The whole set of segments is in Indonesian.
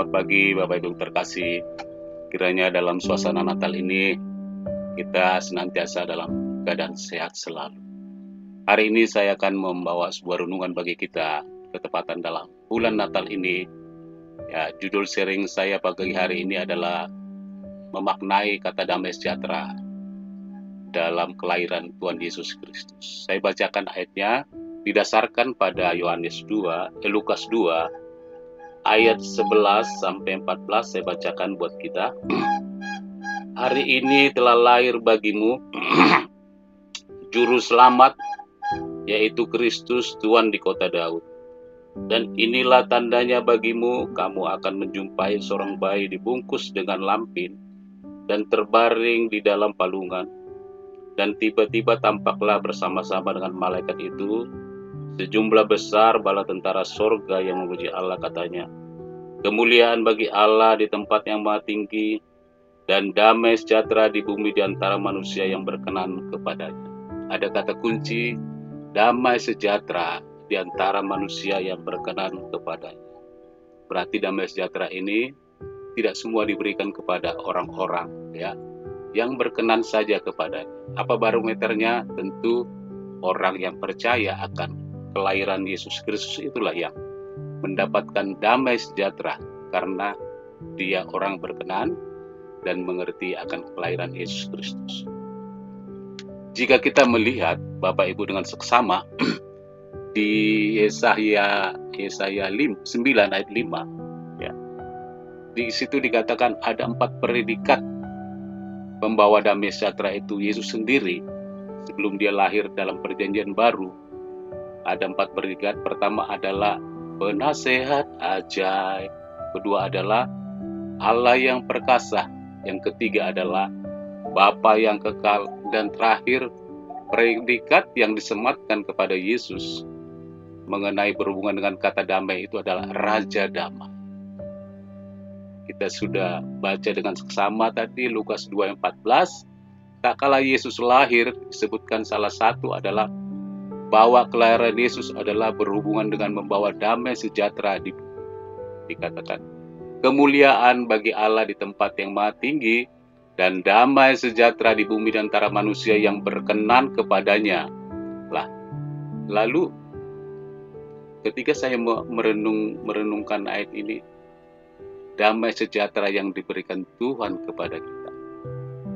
Selamat pagi Bapak Ibu terkasih. Kiranya dalam suasana Natal ini kita senantiasa dalam keadaan sehat selalu. Hari ini saya akan membawa sebuah renungan bagi kita ketepatan dalam bulan Natal ini. Ya, judul sharing saya pagi hari ini adalah memaknai kata damai sejahtera dalam kelahiran Tuhan Yesus Kristus. Saya bacakan ayatnya didasarkan pada Lukas 2 ayat 11 sampai 14 saya bacakan buat kita. Hari ini telah lahir bagimu juru selamat, yaitu Kristus Tuhan di kota Daud. Dan inilah tandanya bagimu, kamu akan menjumpai seorang bayi dibungkus dengan lampin dan terbaring di dalam palungan. Dan tiba-tiba tampaklah bersama-sama dengan malaikat itu sejumlah besar bala tentara sorga yang memuji Allah, katanya, kemuliaan bagi Allah di tempat yang maha tinggi, dan damai sejahtera di bumi di antara manusia yang berkenan kepadanya. Ada kata kunci, damai sejahtera di antara manusia yang berkenan kepadanya. Berarti damai sejahtera ini tidak semua diberikan kepada orang-orang yang berkenan saja kepadanya. Apa barometernya? Tentu orang yang percaya akan kelahiran Yesus Kristus itulah yang mendapatkan damai sejahtera karena dia orang berkenan dan mengerti akan kelahiran Yesus Kristus. Jika kita melihat Bapak Ibu dengan seksama di Yesaya 9 ayat 5, ya, di situ dikatakan ada 4 predikat pembawa damai sejahtera itu Yesus sendiri sebelum dia lahir dalam perjanjian baru. Ada 4 predikat. Pertama adalah penasehat ajaib. Kedua adalah Allah yang perkasa. Yang ketiga adalah Bapa yang kekal. Dan terakhir, predikat yang disematkan kepada Yesus mengenai berhubungan dengan kata damai itu adalah Raja Damai. Kita sudah baca dengan seksama tadi Lukas 2:14. Tak kala Yesus lahir, disebutkan salah satu adalah bahwa kelahiran Yesus adalah berhubungan dengan membawa damai sejahtera di bumi. Dikatakan, kemuliaan bagi Allah di tempat yang maha tinggi, dan damai sejahtera di bumi di antara manusia yang berkenan kepadanya. Lalu ketika saya merenungkan ayat ini, damai sejahtera yang diberikan Tuhan kepada kita.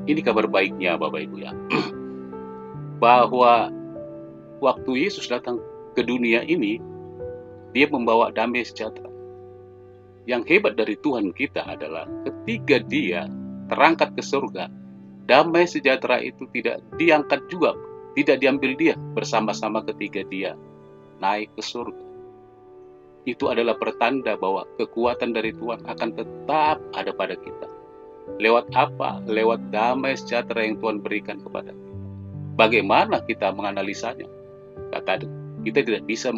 Ini kabar baiknya Bapak Ibu ya. Bahwa waktu Yesus datang ke dunia ini, dia membawa damai sejahtera. Yang hebat dari Tuhan kita adalah ketika dia terangkat ke surga, damai sejahtera itu tidak diangkat juga, tidak diambil dia bersama-sama ketika dia naik ke surga. Itu adalah pertanda bahwa kekuatan dari Tuhan akan tetap ada pada kita. Lewat apa? Lewat damai sejahtera yang Tuhan berikan kepada kita. Bagaimana kita menganalisanya? Kita tidak bisa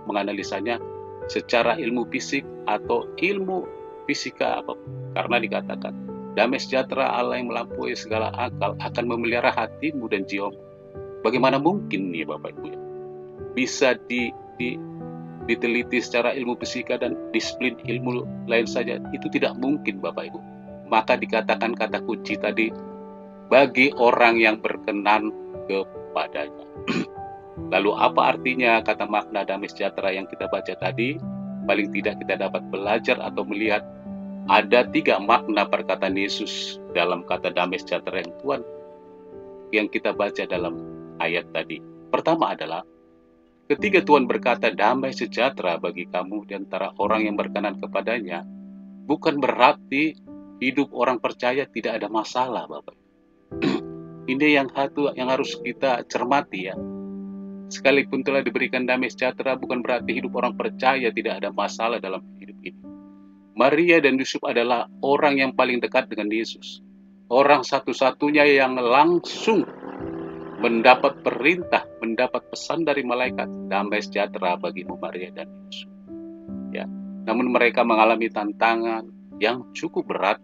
menganalisanya secara ilmu fisik atau ilmu fisika apapun. Karena dikatakan, damai sejahtera Allah yang melampaui segala akal akan memelihara hatimu dan jiwamu. Bagaimana mungkin nih Bapak Ibu ya, bisa diteliti secara ilmu fisika dan disiplin ilmu lain saja? Itu tidak mungkin Bapak Ibu. Maka dikatakan kata kunci tadi, bagi orang yang berkenan kepadanya. Lalu apa artinya kata makna damai sejahtera yang kita baca tadi? Paling tidak kita dapat belajar atau melihat ada 3 makna perkataan Yesus dalam kata damai sejahtera yang kita baca dalam ayat tadi. Pertama adalah ketika Tuhan berkata damai sejahtera bagi kamu di antara orang yang berkenan kepadanya, bukan berarti hidup orang percaya tidak ada masalah Bapak. Ini yang harus kita cermati ya. Sekalipun telah diberikan damai sejahtera, bukan berarti hidup orang percaya tidak ada masalah dalam hidup ini. Maria dan Yusuf adalah orang yang paling dekat dengan Yesus. Orang satu-satunya yang langsung mendapat perintah, mendapat pesan dari malaikat, damai sejahtera bagimu Maria dan Yusuf. Ya. Namun mereka mengalami tantangan yang cukup berat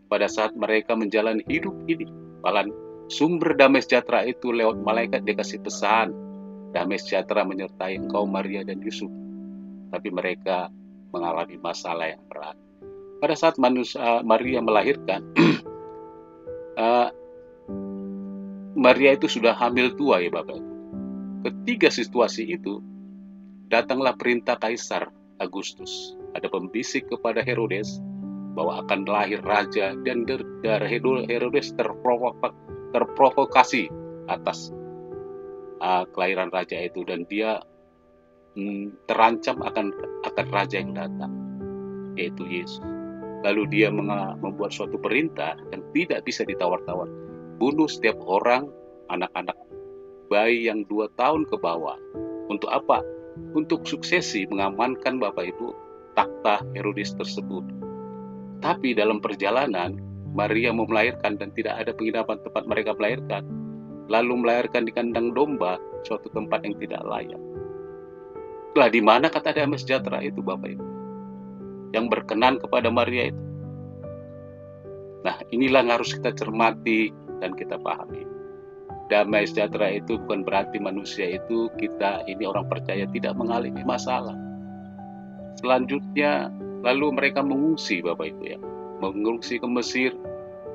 pada saat mereka menjalani hidup ini. Bahkan sumber damai sejahtera itu lewat malaikat dikasih pesan, damai sejahtera menyertai engkau Maria dan Yusuf. Tapi mereka mengalami masalah yang berat. Pada saat Maria melahirkan, uh, Maria itu sudah hamil tua ya Bapak. Ketiga situasi itu, datanglah perintah Kaisar Agustus. Ada pembisik kepada Herodes bahwa akan lahir raja, dan dari Herodes terprovokasi atas kelahiran raja itu, dan dia terancam akan raja yang datang, yaitu Yesus. Lalu dia membuat suatu perintah yang tidak bisa ditawar-tawar. Bunuh setiap orang, anak-anak bayi yang 2 tahun ke bawah. Untuk apa? Untuk suksesi mengamankan Bapak Ibu takhta Herodes tersebut. Tapi dalam perjalanan, Maria mau melahirkan dan tidak ada penginapan tempat mereka melahirkan. Lalu melahirkan di kandang domba, suatu tempat yang tidak layak. Lah di mana kata damai sejahtera itu Bapak Ibu? Yang berkenan kepada Maria itu. Nah, inilah yang harus kita cermati dan kita pahami. Damai sejahtera itu bukan berarti manusia itu, kita ini orang percaya tidak mengalami masalah. Selanjutnya, lalu mereka mengungsi Bapak Ibu ya. Mengungsi ke Mesir.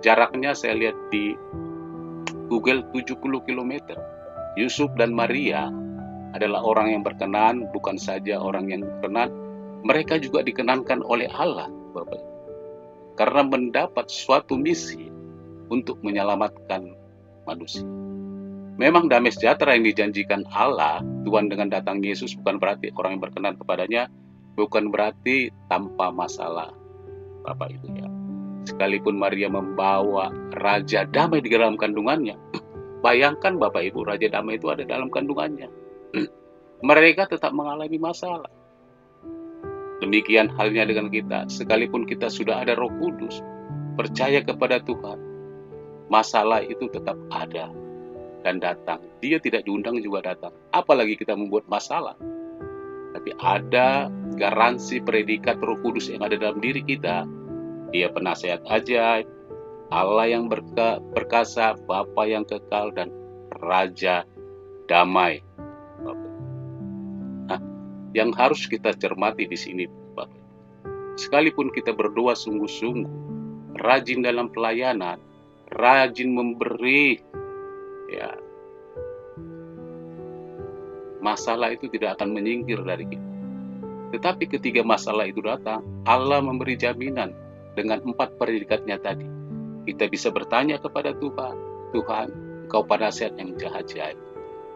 Jaraknya saya lihat di Google 70 km. Yusuf dan Maria adalah orang yang berkenan, bukan saja orang yang berkenan, mereka juga dikenankan oleh Allah Bapak Ibu. Karena mendapat suatu misi untuk menyelamatkan manusia. Memang damai sejahtera yang dijanjikan Allah, Tuhan dengan datang Yesus, bukan berarti orang yang berkenan kepadanya, bukan berarti tanpa masalah Bapak Ibu ya. Sekalipun Maria membawa Raja Damai di dalam kandungannya, bayangkan Bapak Ibu, Raja Damai itu ada dalam kandungannya. Mereka tetap mengalami masalah. Demikian halnya dengan kita, sekalipun kita sudah ada Roh Kudus, percaya kepada Tuhan, masalah itu tetap ada dan datang. Dia tidak diundang juga datang. Apalagi kita membuat masalah. Tapi ada garansi predikat Roh Kudus yang ada dalam diri kita. Dia penasehat ajaib, Allah yang perkasa, Bapa yang kekal, dan Raja Damai. Nah, yang harus kita cermati di sini, Bapak. Sekalipun kita berdoa sungguh-sungguh, rajin dalam pelayanan, rajin memberi, ya, masalah itu tidak akan menyingkir dari kita. Tetapi ketika masalah itu datang, Allah memberi jaminan dengan 4 predikatnya tadi. Kita bisa bertanya kepada Tuhan, Tuhan, Engkau penasihat yang ajaib.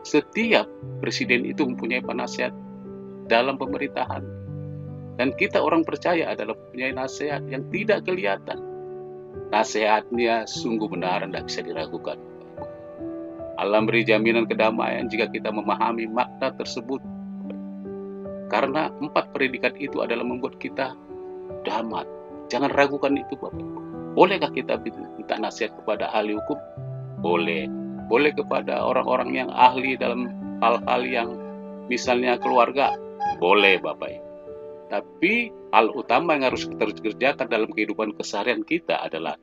Setiap presiden itu mempunyai penasihat dalam pemerintahan. Dan kita orang percaya adalah mempunyai nasihat yang tidak kelihatan. Nasihatnya sungguh benar dan tidak bisa diragukan. Allah beri jaminan kedamaian jika kita memahami makna tersebut. Karena 4 predikat itu adalah membuat kita damai. Jangan ragukan itu Bapak. Bolehkah kita minta nasihat kepada ahli hukum? Boleh. Boleh kepada orang-orang yang ahli dalam hal-hal yang misalnya keluarga? Boleh Bapak Ibu. Tapi hal utama yang harus kita kerjakan dalam kehidupan keseharian kita adalah,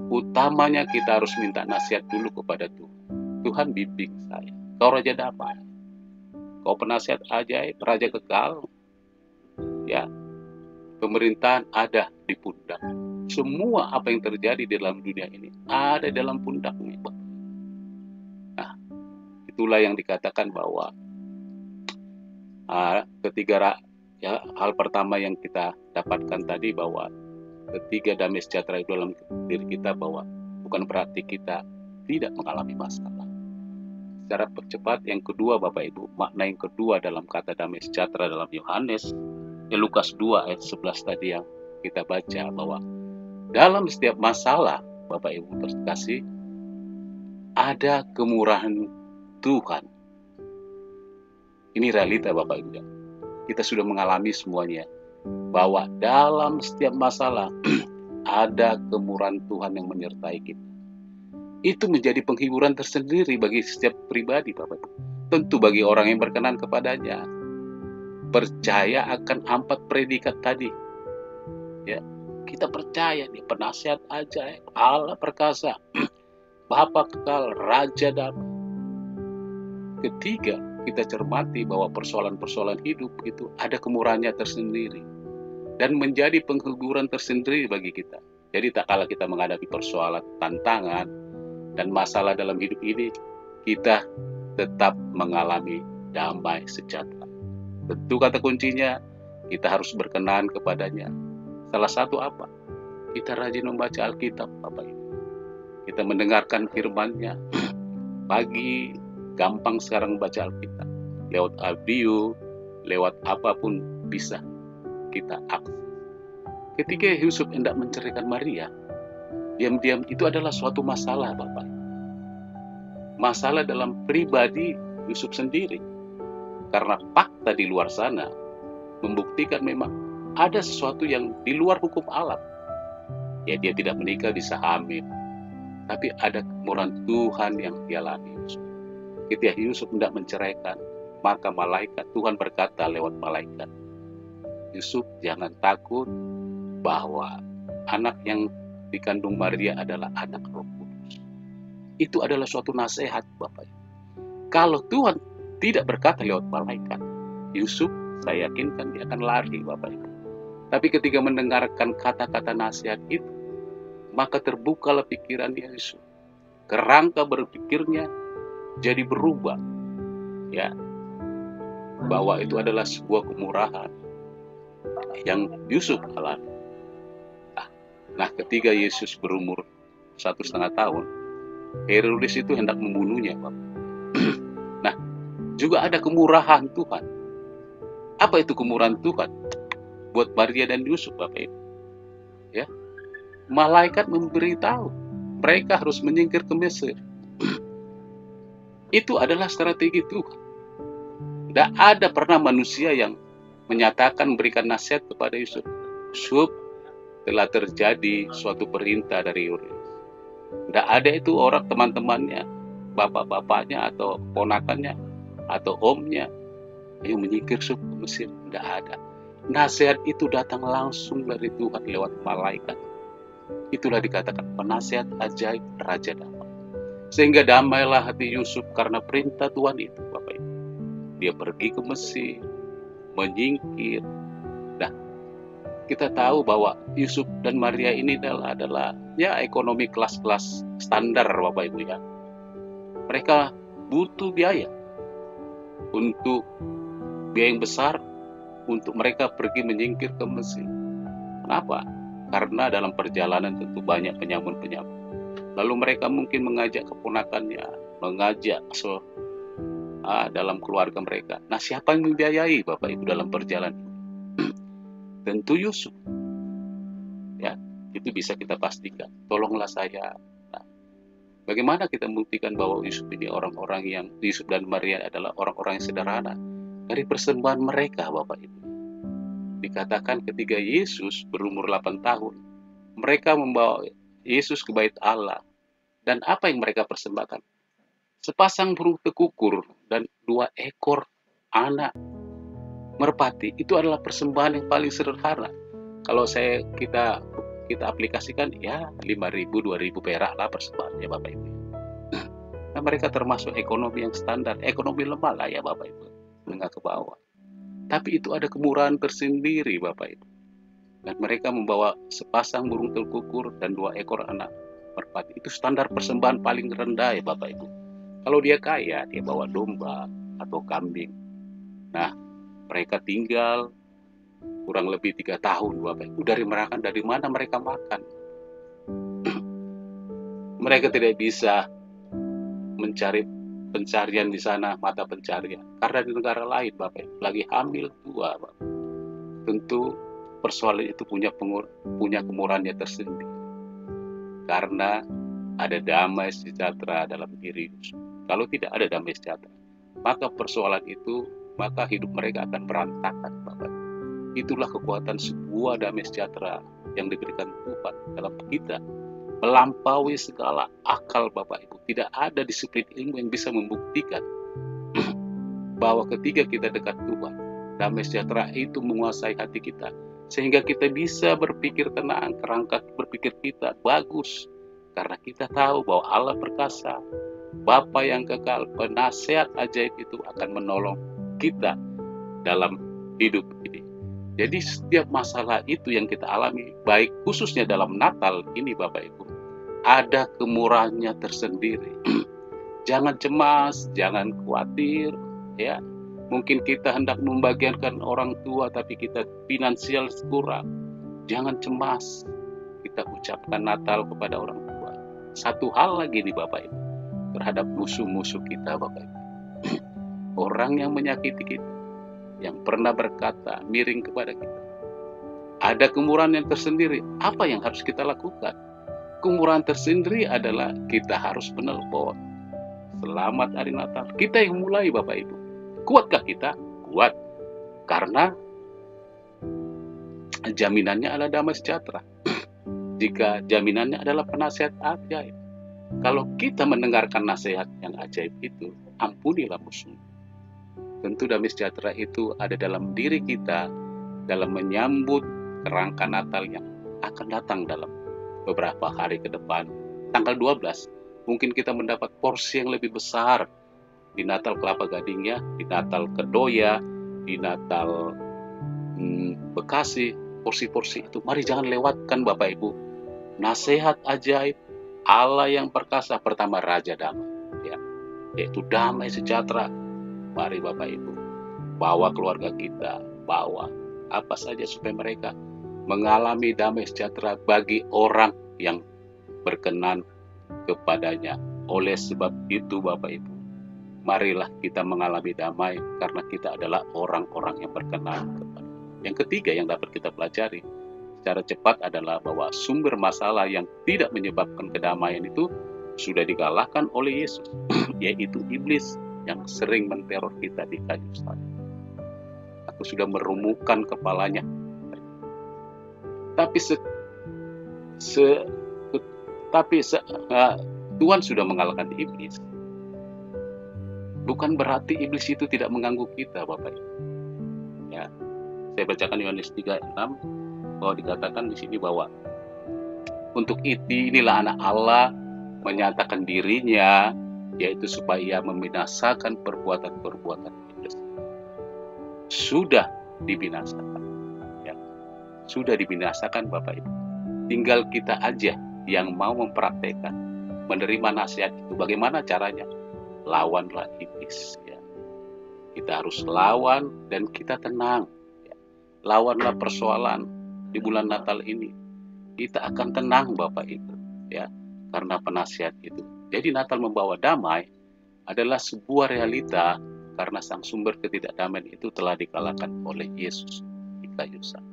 utamanya kita harus minta nasihat dulu kepada Tuhan. Tuhan bimbing saya. Kau Raja Damai. Kau penasihat ajaib, Raja kekal. Ya, pemerintahan ada di pundak. Semua apa yang terjadi di dalam dunia ini ada dalam pundaknya. Nah, itulah yang dikatakan bahwa hal pertama yang kita dapatkan tadi, bahwa ketiga damai sejahtera itu dalam diri kita, bahwa bukan berarti kita tidak mengalami masalah. Secara percepat, yang kedua Bapak Ibu, makna yang kedua dalam kata damai sejahtera dalam Yohanes, Lukas 2 ayat 11 tadi yang kita baca, bahwa dalam setiap masalah Bapak Ibu terkasih, ada kemurahan Tuhan. Ini realita Bapak Ibu. Kita sudah mengalami semuanya, bahwa dalam setiap masalah ada kemurahan Tuhan yang menyertai kita. Itu menjadi penghiburan tersendiri bagi setiap pribadi Bapak Ibu. Tentu bagi orang yang berkenan kepadanya, percaya akan 4 predikat tadi. Ya, kita percaya nih, penasihat ajaib, Allah perkasa, Bapa kekal, Raja Damai. Ketiga, kita cermati bahwa persoalan-persoalan hidup itu ada kemurahannya tersendiri. dan menjadi penghiburan tersendiri bagi kita. Jadi tak kala kita menghadapi persoalan, tantangan, dan masalah dalam hidup ini, kita tetap mengalami damai sejahtera. Tentu kata kuncinya, kita harus berkenan kepadanya. Salah satu apa? Kita rajin membaca Alkitab, Bapak Ibu. Kita mendengarkan firman-Nya. Pagi, gampang sekarang membaca Alkitab. Lewat audio, lewat apapun bisa kita akses. Ketika Yusuf hendak menceraikan Maria, diam-diam itu adalah suatu masalah, Bapak. Masalah dalam pribadi Yusuf sendiri. Karena fakta di luar sana membuktikan memang ada sesuatu yang di luar hukum alam. Ya, dia tidak menikah bisa hamil. Tapi ada kemurahan Tuhan yang dialami Yusuf. Ketika Yusuf hendak menceraikan, maka malaikat Tuhan berkata lewat malaikat, Yusuf, jangan takut bahwa anak yang dikandung Maria adalah anak Roh Kudus. Itu adalah suatu nasihat, Bapak. Kalau Tuhan tidak berkata lewat malaikat, Yusuf, saya yakinkan dia akan lari, Bapak Ibu. Tapi ketika mendengarkan kata-kata nasihat itu, maka terbukalah pikirannya Yusuf. Kerangka berpikirnya jadi berubah. Ya, bahwa itu adalah sebuah kemurahan yang Yusuf alami. Nah, ketika Yesus berumur 1,5 tahun, Herodes itu hendak membunuhnya, Bapak. Nah, juga ada kemurahan Tuhan. Apa itu kemurahan Tuhan buat Maria dan Yusuf, Bapak Ibu? Ya, malaikat memberitahu mereka harus menyingkir ke Mesir. Itu adalah strategi Tuhan. Tidak ada pernah manusia yang menyatakan memberikan nasihat kepada Yusuf. Yusuf, telah terjadi suatu perintah dari Herodes. Tidak ada itu orang teman-temannya, bapak-bapaknya atau ponakannya atau omnya yang menyingkir ke Mesir. Tidak ada. Nasihat itu datang langsung dari Tuhan lewat malaikat. Itulah dikatakan penasihat ajaib Raja Damai. Sehingga damailah hati Yusuf karena perintah Tuhan itu, Bapak Ibu. Dia pergi ke Mesir, menyingkir. Nah, kita tahu bahwa Yusuf dan Maria ini adalah ya ekonomi kelas-kelas standar, Bapak Ibu ya. Mereka butuh biaya untuk biaya yang besar untuk mereka pergi menyingkir ke Mesir. Kenapa? Karena dalam perjalanan tentu banyak penyamun-penyamun. Lalu mereka mungkin mengajak keponakannya, mengajak dalam keluarga mereka. Nah, siapa yang membiayai, Bapak Ibu, dalam perjalanan? Tentu Yusuf. Ya, itu bisa kita pastikan. Tolonglah saya. Nah, bagaimana kita membuktikan bahwa Yusuf ini orang-orang yang Yusuf dan Maria adalah orang-orang yang sederhana? Dari persembahan mereka, Bapak Ibu. Dikatakan ketika Yesus berumur 8 tahun, mereka membawa Yesus ke bait Allah. Dan apa yang mereka persembahkan? Sepasang burung tekukur dan 2 ekor anak merpati. Itu adalah persembahan yang paling sederhana. Kalau kita aplikasikan, ya 5.000, 2.000 perak lah persembahannya, Bapak Ibu. Nah, mereka termasuk ekonomi yang standar, ekonomi lemah lah ya, Bapak Ibu, menengah ke bawah. Tapi itu ada kemurahan tersendiri, Bapak Ibu. Dan mereka membawa sepasang burung tekukur dan 2 ekor anak merpati. Itu standar persembahan paling rendah ya, Bapak Ibu. Kalau dia kaya, dia bawa domba atau kambing. Nah, mereka tinggal kurang lebih 3 tahun, Bapak Ibu. Dari mana mereka makan? Mereka tidak bisa mencari pencarian di sana, mata pencarian. Karena di negara lain, Bapak Ibu, lagi hamil tua, Bapak. Tentu persoalan itu punya kemurahannya tersendiri. Karena ada damai sejahtera dalam diri Yusuf. Kalau tidak ada damai sejahtera, maka persoalan itu, maka hidup mereka akan berantakan, Bapak. Itulah kekuatan sebuah damai sejahtera yang diberikan Tuhan dalam kita, melampaui segala akal, Bapak Ibu. Tidak ada disiplin ilmu yang bisa membuktikan bahwa ketika kita dekat Tuhan, damai sejahtera itu menguasai hati kita, sehingga kita bisa berpikir tenang, kerangka berpikir kita bagus, karena kita tahu bahwa Allah perkasa, Bapa yang kekal, penasihat ajaib itu akan menolong kita dalam hidup ini. Jadi setiap masalah itu yang kita alami, baik khususnya dalam Natal ini Bapak Ibu, ada kemurahannya tersendiri. Jangan cemas, jangan khawatir, ya. Mungkin kita hendak membagiankan orang tua tapi kita finansial kurang. Jangan cemas. Kita ucapkan Natal kepada orang tua. Satu hal lagi nih Bapak Ibu, terhadap musuh-musuh kita Bapak Ibu. Orang yang menyakiti kita, yang pernah berkata miring kepada kita. Ada kemurahan yang tersendiri. Apa yang harus kita lakukan? Kemurahan tersendiri adalah kita harus menelpon. Selamat hari Natal. Kita yang mulai Bapak Ibu. Kuatkah kita? Kuat. Karena jaminannya adalah damai sejahtera. Jika jaminannya adalah penasihat ajaib. Kalau kita mendengarkan nasihat yang ajaib itu, ampunilah musuh. Tentu damai sejahtera itu ada dalam diri kita dalam menyambut kerangka Natal yang akan datang dalam beberapa hari ke depan. Tanggal 12, mungkin kita mendapat porsi yang lebih besar di Natal Kelapa Gadingnya, di Natal Kedoya, di Natal Bekasi, porsi-porsi itu. Mari jangan lewatkan Bapak Ibu. Nasihat ajaib Allah yang perkasa, pertama Raja Damai, ya, yaitu damai sejahtera. Mari Bapak Ibu, bawa keluarga kita, bawa apa saja supaya mereka mengalami damai sejahtera bagi orang yang berkenan kepadanya. Oleh sebab itu Bapak Ibu, marilah kita mengalami damai karena kita adalah orang-orang yang berkenan kepada. Yang ketiga yang dapat kita pelajari secara cepat adalah bahwa sumber masalah yang tidak menyebabkan kedamaian itu sudah dikalahkan oleh Yesus, yaitu iblis yang sering menteror kita di kayu salib. Aku sudah merumuhkan kepalanya. Tapi Tuhan sudah mengalahkan iblis. Bukan berarti iblis itu tidak mengganggu kita, Bapak Ibu. Ya, saya bacakan Yohanes 3:6 bahwa dikatakan di sini bahwa untuk inilah anak Allah menyatakan dirinya, yaitu supaya ia membinasakan perbuatan-perbuatan iblis. Sudah dibinasakan, ya. Sudah dibinasakan Bapak Ibu. Tinggal kita aja yang mau mempraktekkan, menerima nasihat itu. Bagaimana caranya? Lawanlah iblis, ya. Kita harus lawan dan kita tenang, ya. Lawanlah persoalan di bulan Natal ini. Kita akan tenang Bapak Ibu, ya, karena penasihat itu. Jadi Natal membawa damai adalah sebuah realita karena sang sumber ketidakdamaian itu telah dikalahkan oleh Yesus di kayu salib.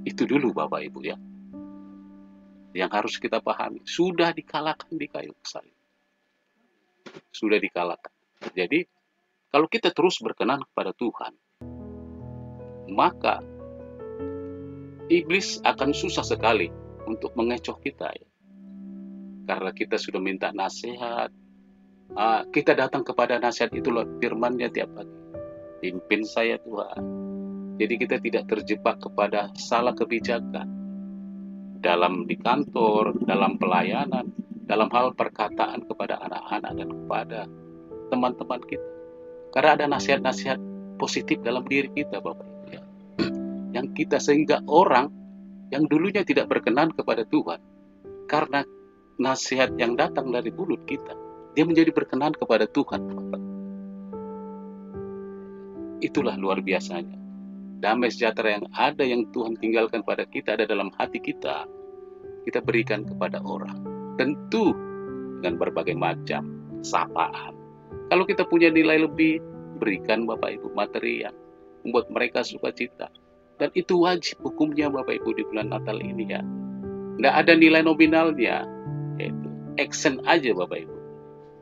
Itu dulu Bapak Ibu, ya, yang harus kita pahami. Sudah dikalahkan di kayu salib. Sudah dikalahkan. Jadi kalau kita terus berkenan kepada Tuhan, maka iblis akan susah sekali untuk mengecoh kita, ya. Karena kita sudah minta nasihat, kita datang kepada nasihat itu lewat firman-Nya tiap pagi. Pimpin saya Tuhan. Jadi kita tidak terjebak kepada salah kebijakan dalam di kantor, dalam pelayanan, dalam hal perkataan kepada anak-anak dan kepada teman-teman kita. Karena ada nasihat-nasihat positif dalam diri kita Bapak Ibu, ya. Yang kita sehingga orang yang dulunya tidak berkenan kepada Tuhan, karena nasihat yang datang dari mulut kita, dia menjadi berkenan kepada Tuhan. Itulah luar biasanya. Damai sejahtera yang ada, yang Tuhan tinggalkan pada kita, ada dalam hati kita. Kita berikan kepada orang. Tentu dengan berbagai macam sapaan. Kalau kita punya nilai lebih, berikan Bapak Ibu materi yang membuat mereka sukacita. Dan itu wajib hukumnya Bapak Ibu di bulan Natal ini, ya. Tidak ada nilai nominalnya, yaitu action aja Bapak Ibu,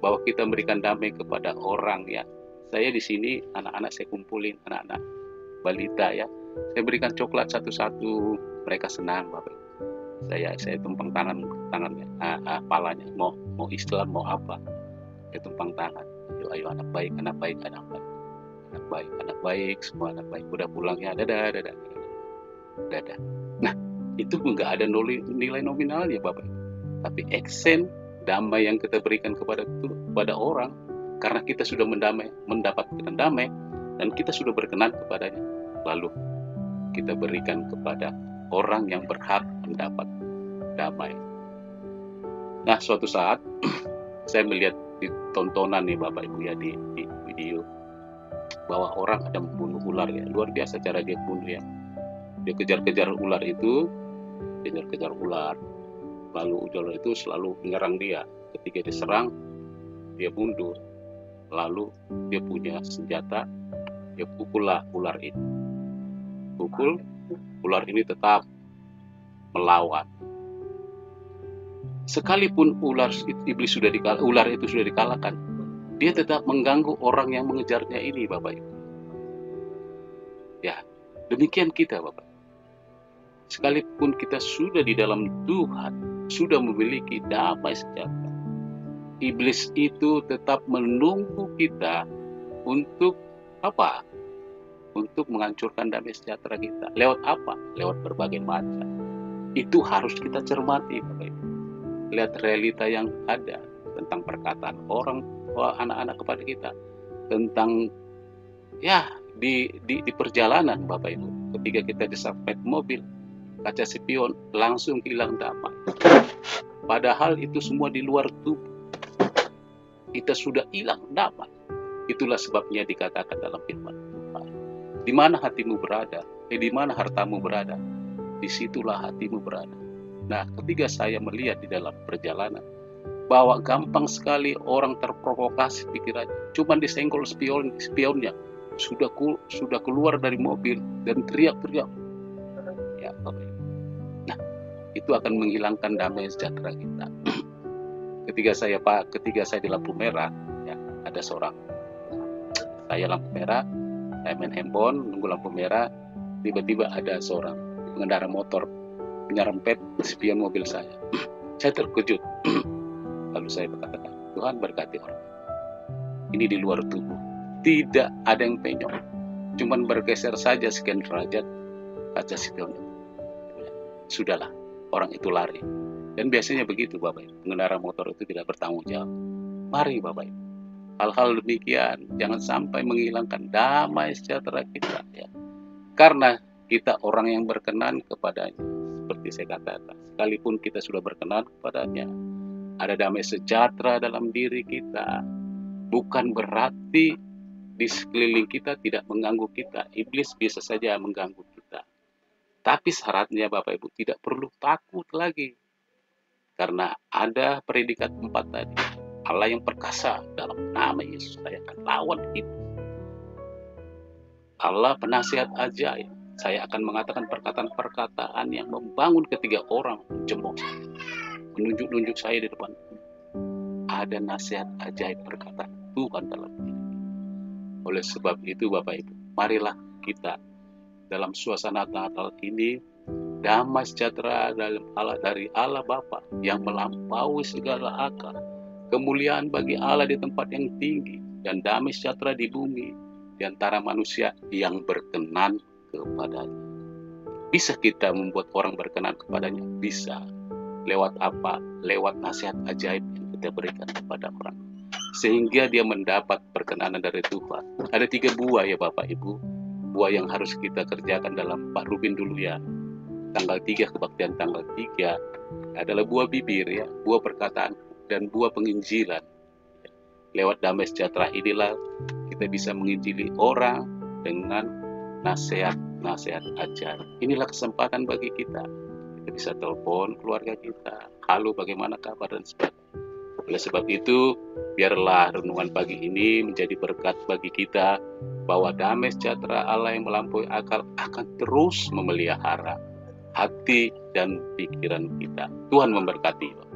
bahwa kita memberikan damai kepada orang, ya. Saya di sini anak-anak saya kumpulin, anak-anak balita, ya. Saya berikan coklat satu-satu, mereka senang Bapak Ibu. Saya tumpang tangannya, palanya, mau Islam mau apa, saya tumpang tangan. Ayo anak baik, anak baik, anak baik. Anak baik, semua anak baik. Udah pulang ya, dadah. Nah, itu nggak ada nilai nominalnya Bapak. Tapi action damai yang kita berikan kepada orang, karena kita sudah mendapatkan damai dan kita sudah berkenan kepadanya. lalu kita berikan kepada orang yang berhak mendapat damai. Nah, suatu saat saya melihat di tontonan nih Bapak Ibu ya, di video, bahwa orang ada membunuh ular ya. Luar biasa cara dia bunuh ya. Dia kejar-kejar ular itu, kejar-kejar ular. Lalu ular itu selalu menyerang dia. Ketika diserang, dia mundur. Lalu dia punya senjata, dia pukullah ular itu. Pukul, ular ini tetap melawan. Sekalipun ular itu sudah dikalahkan, dia tetap mengganggu orang yang mengejarnya ini, Bapak Ibu. Ya, demikian kita, Bapak. Sekalipun kita sudah di dalam Tuhan, sudah memiliki damai sejahtera, iblis itu tetap menunggu kita untuk apa? Untuk menghancurkan damai sejahtera kita. Lewat apa? Lewat berbagai macam. Itu harus kita cermati, Bapak Ibu. Lihat realita yang ada tentang perkataan orang tua anak-anak kepada kita, tentang ya di perjalanan Bapak Ibu, ketika kita disabet mobil, kaca spion langsung hilang damai. Padahal itu semua di luar tubuh kita sudah hilang damai. Itulah sebabnya dikatakan dalam firman Tuhan, di mana hatimu berada, di mana hartamu berada, disitulah hatimu berada. Nah, ketika saya melihat di dalam perjalanan bahwa gampang sekali orang terprovokasi pikirannya, cuman disenggol spionnya sudah keluar dari mobil dan teriak-teriak. Ya, nah, itu akan menghilangkan damai sejahtera kita. Ketika saya di lampu merah, ya, ada seorang, saya lampu merah, saya main handphone, nunggu lampu merah, tiba-tiba ada seorang pengendara motor menyerempet spion mobil saya. Saya terkejut. Lalu saya berkata, Tuhan berkati orang. Ini di luar tubuh. Tidak ada yang penyok. Cuman bergeser saja sekian derajat kaca spion. Sudahlah, orang itu lari. Dan biasanya begitu Bapak Ibu. Pengendara motor itu tidak bertanggung jawab. Mari Bapak Ibu. Hal-hal demikian jangan sampai menghilangkan damai sejahtera kita. Ya. Karena kita orang yang berkenan kepadanya. Seperti saya katakan, sekalipun kita sudah berkenan kepadanya, ada damai sejahtera dalam diri kita. Bukan berarti di sekeliling kita tidak mengganggu kita. Iblis bisa saja mengganggu kita. Tapi syaratnya Bapak Ibu tidak perlu takut lagi. Karena ada predikat 4 tadi. Allah yang perkasa, dalam nama Yesus saya akan lawan itu. Allah penasihat ajaib. Saya akan mengatakan perkataan-perkataan yang membangun ketiga orang menjemuk saya, menunjuk-nunjuk saya di depan. Ada nasihat ajaib perkataan Tuhan dalam diri. Oleh sebab itu Bapak Ibu, marilah kita dalam suasana Natal ini damai sejahtera dari Allah Bapa yang melampaui segala akal, kemuliaan bagi Allah di tempat yang tinggi, dan damai sejahtera di bumi di antara manusia yang berkenan kepadanya. Bisa kita membuat orang berkenan kepadanya? Bisa. Lewat apa? Lewat nasihat ajaib yang kita berikan kepada orang, sehingga dia mendapat perkenanan dari Tuhan. Ada 3 buah ya Bapak Ibu, buah yang harus kita kerjakan dalam Pak Rubin dulu ya. Tanggal 3, kebaktian tanggal 3 adalah buah bibir ya, buah perkataan dan buah penginjilan. Lewat damai sejahtera inilah kita bisa menginjili orang dengan nasihat ajaib. Inilah kesempatan bagi kita. Kita bisa telepon keluarga kita, halo bagaimana kabar dan sebagainya. Oleh sebab itu, biarlah renungan pagi ini menjadi berkat bagi kita, bahwa damai sejahtera Allah yang melampaui akal akan terus memelihara hati dan pikiran kita. Tuhan memberkati.